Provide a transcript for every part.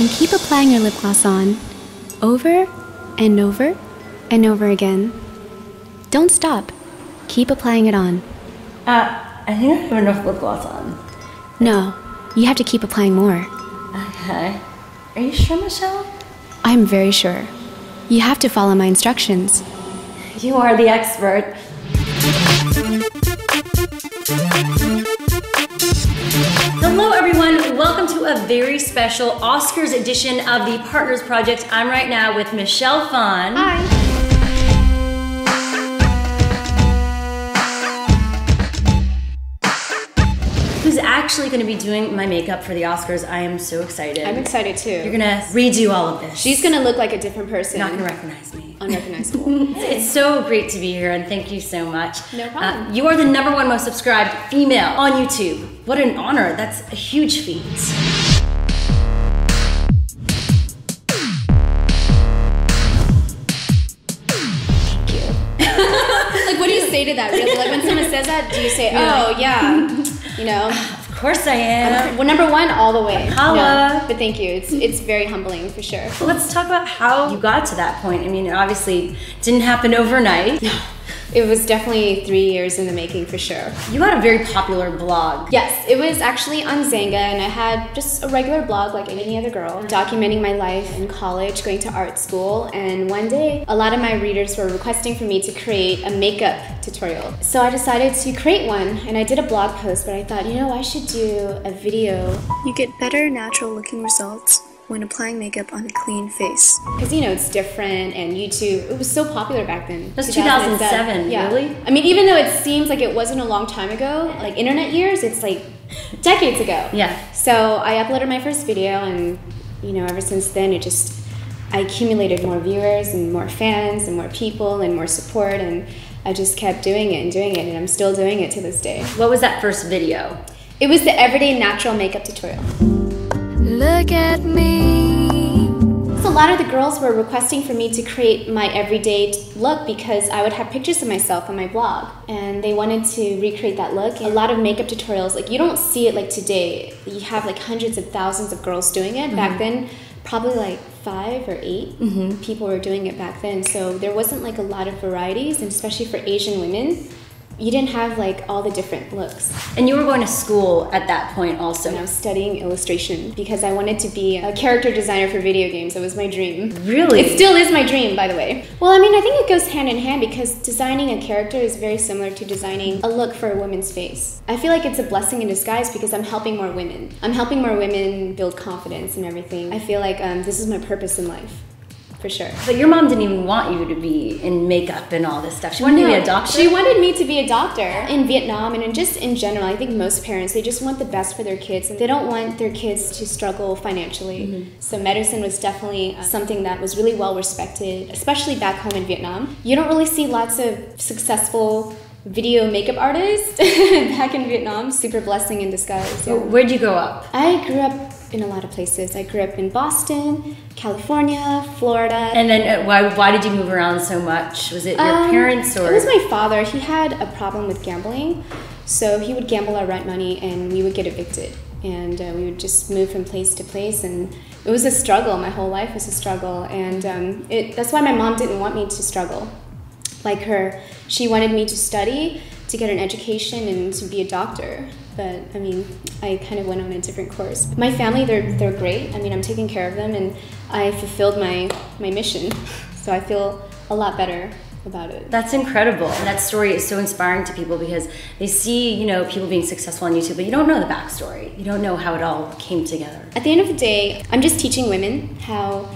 and keep applying your lip gloss on, over and over and over again. Don't stop. Keep applying it on. I think I have enough lip gloss on. No, you have to keep applying more. Okay. Are you sure, Michelle? I'm very sure. You have to follow my instructions. You are the expert. Hello everyone, welcome to a very special Oscars edition of the Partners Project. I'm right now with Michelle Phan. Hi. Who's actually going to be doing my makeup for the Oscars. I am so excited. I'm excited too. You're going to redo all of this. She's going to look like a different person. You're not going to recognize me. Unrecognizable. It's so great to be here and thank you so much. No problem. You are the #1 most subscribed female on YouTube. What an honor. That's a huge feat. Thank you. Like, what do you say to that? Really? Like, when someone says that, do you say, oh, yeah, you know? Of course I am. Well, #1 all the way. Holla. No, but thank you. It's very humbling for sure. Well, let's talk about how you got to that point. I mean, it obviously didn't happen overnight. No. It was definitely 3 years in the making for sure. You had a very popular blog. Yes, it was actually on Zanga, and I had just a regular blog like any other girl, documenting my life in college, going to art school, and one day a lot of my readers were requesting for me to create a makeup tutorial. So I decided to create one, and I did a blog post, but I thought, you know, I should do a video. You get better natural looking results when applying makeup on a clean face. Because, you know, it's different, and YouTube, it was so popular back then. That's 2007, yeah. Really? I mean, even though it seems like it wasn't a long time ago, like internet years, it's like decades ago. Yeah. So I uploaded my first video, and, you know, ever since then, I accumulated more viewers and more fans and more people and more support, and I just kept doing it, and I'm still doing it to this day. What was that first video? It was the everyday natural makeup tutorial. Look at me. So a lot of the girls were requesting for me to create my everyday look because I would have pictures of myself on my blog, and they wanted to recreate that look. A lot of makeup tutorials, like, you don't see it like today. You have like hundreds of thousands of girls doing it. Back then, probably like 5 or 8 people were doing it back then. So there wasn't like a lot of varieties, and especially for Asian women, you didn't have like all the different looks. And you were going to school at that point also. And I was studying illustration because I wanted to be a character designer for video games. It was my dream. Really? It still is my dream, by the way. Well, I mean, I think it goes hand in hand because designing a character is very similar to designing a look for a woman's face. I feel like it's a blessing in disguise because I'm helping more women. I'm helping more women build confidence and everything. I feel like this is my purpose in life. For sure. But your mom didn't even want you to be in makeup and all this stuff. She wanted you to be a doctor? She wanted me to be a doctor. In Vietnam and just in general, I think most parents, they just want the best for their kids, and they don't want their kids to struggle financially. So medicine was definitely something that was really well respected, especially back home in Vietnam. You don't really see lots of successful video makeup artists back in Vietnam. Super blessing in disguise. So where'd you grow up? I grew up in a lot of places. I grew up in Boston, California, Florida. And then why did you move around so much? Was it your parents or? It was my father. He had a problem with gambling. So he would gamble our rent money and we would get evicted. And we would just move from place to place, and it was a struggle. My whole life was a struggle. And that's why my mom didn't want me to struggle. Like her, she wanted me to study, to get an education, and to be a doctor. But I mean, I kind of went on a different course. My family, they're great. I mean, I'm taking care of them, and I fulfilled my mission. So I feel a lot better about it. That's incredible. And that story is so inspiring to people because they see, you know, people being successful on YouTube, but you don't know the backstory. You don't know how it all came together. At the end of the day, I'm just teaching women how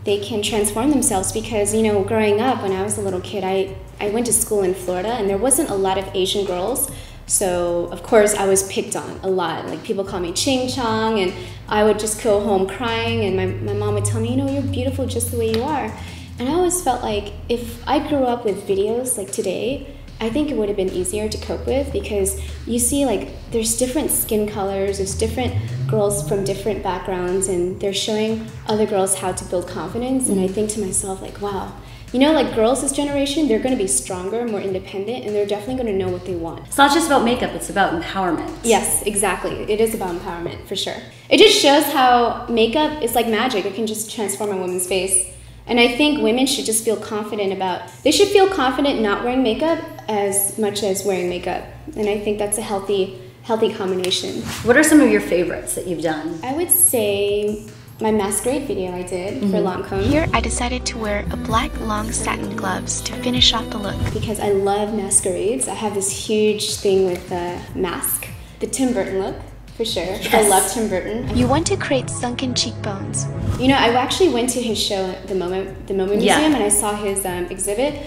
they can transform themselves because, you know, growing up when I was a little kid, I went to school in Florida and there wasn't a lot of Asian girls. So, of course, I was picked on a lot. Like, people call me Ching Chong, and I would just go home crying, and my mom would tell me, you know, you're beautiful just the way you are. And I always felt like if I grew up with videos like today, I think it would have been easier to cope with because you see, like, there's different skin colors, there's different girls from different backgrounds, and they're showing other girls how to build confidence. And I think to myself, like, wow, you know, like girls this generation, they're going to be stronger, more independent, and they're definitely going to know what they want. It's not just about makeup, it's about empowerment. Yes, exactly. It is about empowerment, for sure. It just shows how makeup is like magic. It can just transform a woman's face. And I think women should just feel confident they should feel confident not wearing makeup as much as wearing makeup. And I think that's a healthy combination. What are some of your favorites that you've done? I would say my masquerade video I did for Lancome. Here, I decided to wear a black long satin gloves to finish off the look. Because I love masquerades. I have this huge thing with the mask. The Tim Burton look, for sure. Yes. I love Tim Burton. You want to create sunken cheekbones. You know, I actually went to his show at the MoMA Museum, and I saw his exhibit.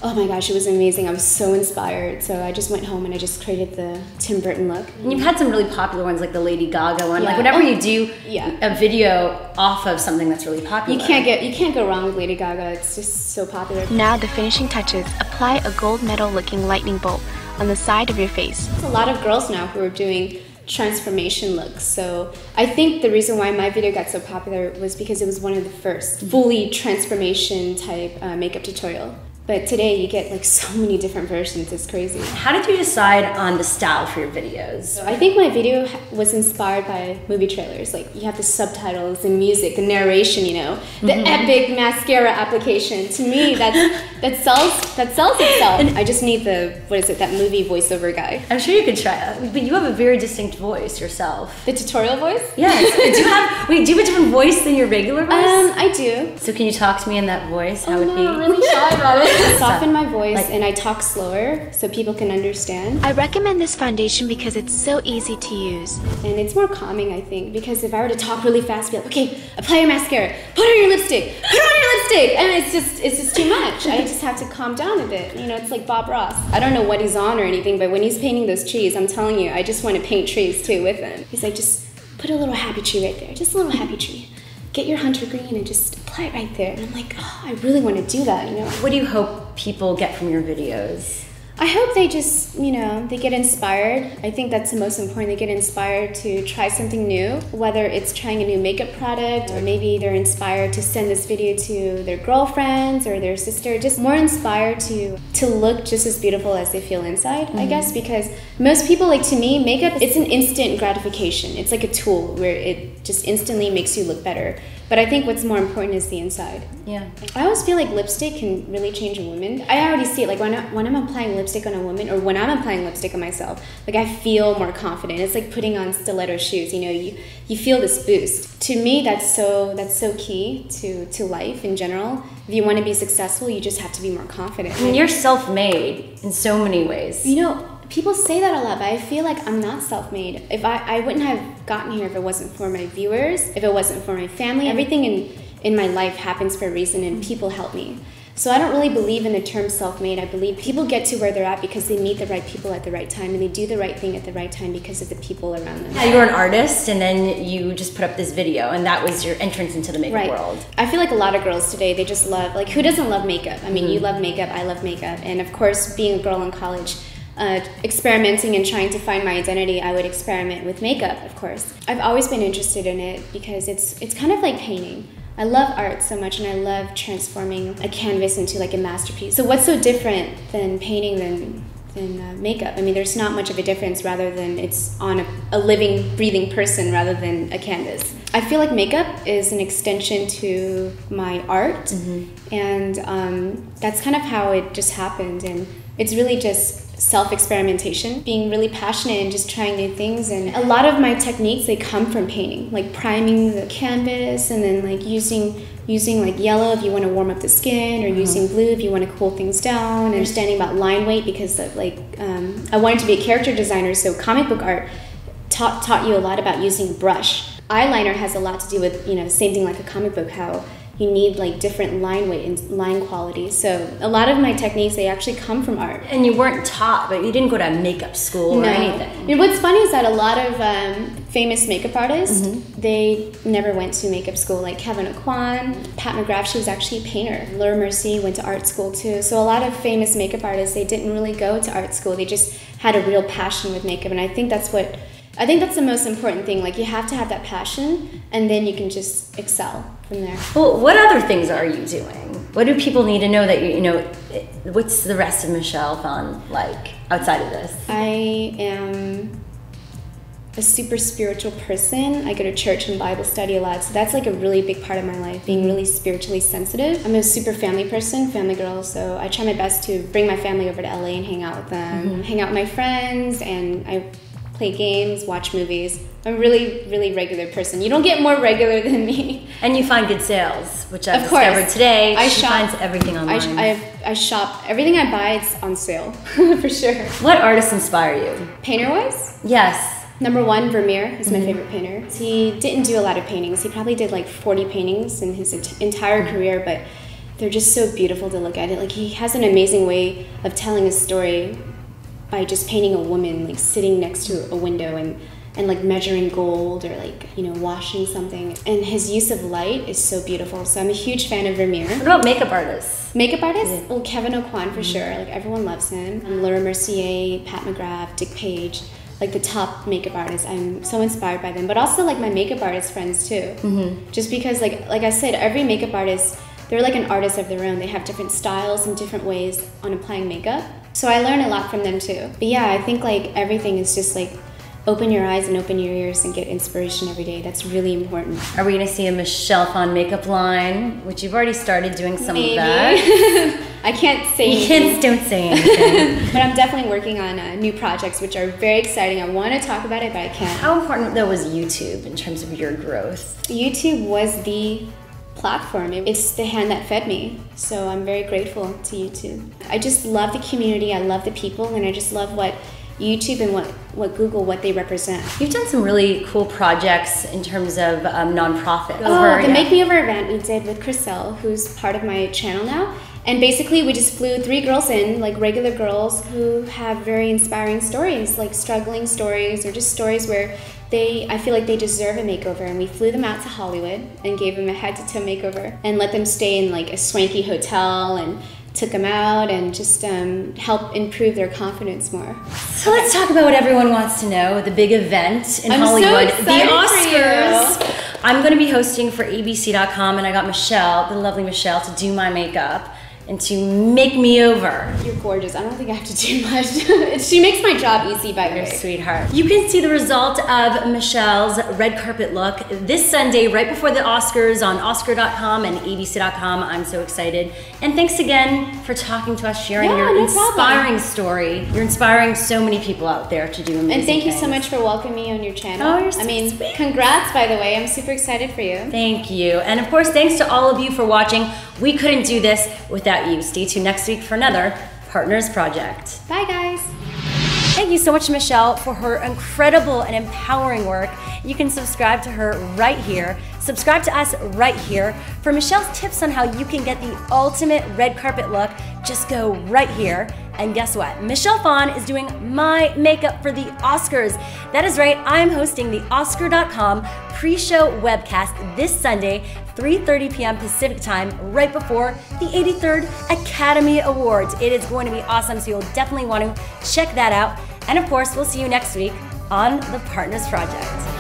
Oh my gosh, it was amazing. I was so inspired. So I just went home and I just created the Tim Burton look. And you've had some really popular ones, like the Lady Gaga one. Yeah. Like whenever you do a video off of something that's really popular. You can't go wrong with Lady Gaga. It's just so popular. Now the finishing touches. Apply a gold medal looking lightning bolt on the side of your face. There's a lot of girls now who are doing transformation looks. So I think the reason why my video got so popular was because it was one of the first fully transformation type makeup tutorial. But today you get like so many different versions, it's crazy. How did you decide on the style for your videos? So I think my video was inspired by movie trailers. Like you have the subtitles and music, the narration, you know, the epic mascara application. To me, that sells itself. And I just need that movie voiceover guy. I'm sure you could try it, but you have a very distinct voice yourself. The tutorial voice? Yes. Do you have a different voice than your regular voice? I do. So can you talk to me in that voice? How it be? I'm really shy about it. I soften my voice and I talk slower so people can understand. I recommend this foundation because it's so easy to use. And it's more calming, I think, because if I were to talk really fast, be like, okay, apply your mascara, put on your lipstick, and it's just too much. I just have to calm down a bit. You know, it's like Bob Ross. I don't know what he's on or anything, but when he's painting those trees, I'm telling you, I just want to paint trees too with him. He's like, just put a little happy tree right there, just a little happy tree. Get your hunter green and just apply it right there. And I'm like, oh, I really want to do that, you know. What do you hope people get from your videos? I hope they just, you know, they get inspired. I think that's the most important. They get inspired to try something new, whether it's trying a new makeup product or maybe they're inspired to send this video to their girlfriends or their sister. Just more inspired to look just as beautiful as they feel inside, I guess, because most people, like to me, makeup, it's an instant gratification. It's like a tool where it just instantly makes you look better. But I think what's more important is the inside. Yeah. I always feel like lipstick can really change a woman. I already see it, like when I'm applying lipstick on a woman or when I'm applying lipstick on myself, like I feel more confident. It's like putting on stiletto shoes, you know, you feel this boost. To me, that's so key to life in general. If you want to be successful, you just have to be more confident. I mean, you're self-made in so many ways. You know, people say that a lot, but I feel like I'm not self-made. If I wouldn't have gotten here if it wasn't for my viewers, if it wasn't for my family. Everything in my life happens for a reason and people help me. So I don't really believe in the term self-made. I believe people get to where they're at because they meet the right people at the right time and they do the right thing at the right time because of the people around them. Yeah, you were an artist and then you just put up this video and that was your entrance into the makeup world. I feel like a lot of girls today, they just love, like who doesn't love makeup? I mean, you love makeup, I love makeup. And of course, being a girl in college, experimenting and trying to find my identity, I would experiment with makeup, of course. I've always been interested in it because it's kind of like painting. I love art so much and I love transforming a canvas into like a masterpiece. So what's so different than painting than makeup? I mean, there's not much of a difference rather than it's on a living, breathing person rather than a canvas. I feel like makeup is an extension to my art and that's kind of how it just happened. And it's really just self-experimentation, being really passionate and just trying new things. And a lot of my techniques, they come from painting, like priming the canvas and then like using like yellow if you want to warm up the skin or using blue if you want to cool things down, and understanding about line weight because of like I wanted to be a character designer, so comic book art taught you a lot about using a brush. Eyeliner has a lot to do with, you know, same thing like a comic book, how you need like different line weight and line quality. So a lot of my techniques, they actually come from art. And you weren't taught, but you didn't go to makeup school or anything. And what's funny is that a lot of famous makeup artists, they never went to makeup school, like Kevin Aucoin, Pat McGrath, she was actually a painter. Laura Mercier went to art school too. So a lot of famous makeup artists, they didn't really go to art school. They just had a real passion with makeup. And I think that's the most important thing. Like you have to have that passion and then you can just excel from there. Well, what other things are you doing? What do people need to know that you know? What's the rest of Michelle Phan like outside of this? I am a super spiritual person. I go to church and Bible study a lot, so that's like a really big part of my life, being really spiritually sensitive. I'm a super family person, family girl, so I try my best to bring my family over to LA and hang out with them, hang out with my friends, and I play games, watch movies. I'm a really, really regular person. You don't get more regular than me. And you find good sales, which I've discovered today. She finds everything online. I shop. Everything I buy, it's on sale, for sure. What artists inspire you? Painter-wise? Yes. Number one, Vermeer is my favorite painter. He didn't do a lot of paintings. He probably did like 40 paintings in his entire career, but they're just so beautiful to look at. Like, he has an amazing way of telling a story by just painting a woman like sitting next to a window and like measuring gold, or like, you know, washing something. And his use of light is so beautiful. So I'm a huge fan of Vermeer. What about makeup artists? Makeup artists? Yeah. Well, Kevin Aucoin for sure. Like, everyone loves him. Laura Mercier, Pat McGrath, Dick Page, like the top makeup artists. I'm so inspired by them. But also like my makeup artist friends too. Just because like I said, every makeup artist, they're like an artist of their own. They have different styles and different ways on applying makeup. So I learn a lot from them too. But yeah, I think like everything is just like open your eyes and open your ears and get inspiration every day. That's really important. Are we gonna see a Michelle Phan makeup line, which you've already started doing some of that? I can't say anything. Kids don't say anything. But I'm definitely working on new projects, which are very exciting. I want to talk about it, but I can't. How important though was YouTube in terms of your growth? YouTube was the platform. It's the hand that fed me. So I'm very grateful to YouTube. I just love the community. I love the people, and I just love what YouTube and what Google, what they represent. You've done some really cool projects in terms of nonprofit. The Make Me Over event we did with Chriselle, who's part of my channel now. And basically we just flew 3 girls in, like regular girls who have very inspiring stories, like struggling stories, or just stories where I feel like they deserve a makeover. And we flew them out to Hollywood and gave them a head-to-toe makeover and let them stay in like a swanky hotel, and took them out and just help improve their confidence more. So let's talk about what everyone wants to know, the big event in Hollywood, so the Oscars. I'm going to be hosting for ABC.com, and I got Michelle, the lovely Michelle, to do my makeup and to make me over. You're gorgeous. I don't think I have to do much. She makes my job easy, by the way. Sweetheart. You can see the result of Michelle's red carpet look this Sunday, right before the Oscars, on Oscar.com and ABC.com. I'm so excited. And thanks again for talking to us, sharing your inspiring story. You're inspiring so many people out there to do amazing And thank you things. so much for welcoming me on your channel. Oh, you're so sweet. Congrats, by the way. I'm super excited for you. Thank you. And of course, thanks to all of you for watching. We couldn't do this without you. Stay tuned next week for another Partners Project. Bye, guys. Thank you so much, Michelle, for her incredible and empowering work. You can subscribe to her right here. Subscribe to us right here. For Michelle's tips on how you can get the ultimate red carpet look, just go right here. And guess what? Michelle Phan is doing my makeup for the Oscars. That is right, I'm hosting the Oscar.com pre-show webcast this Sunday, 3:30 p.m. Pacific time, right before the 83rd Academy Awards. It is going to be awesome, so you'll definitely want to check that out. And of course, we'll see you next week on the Partners Project.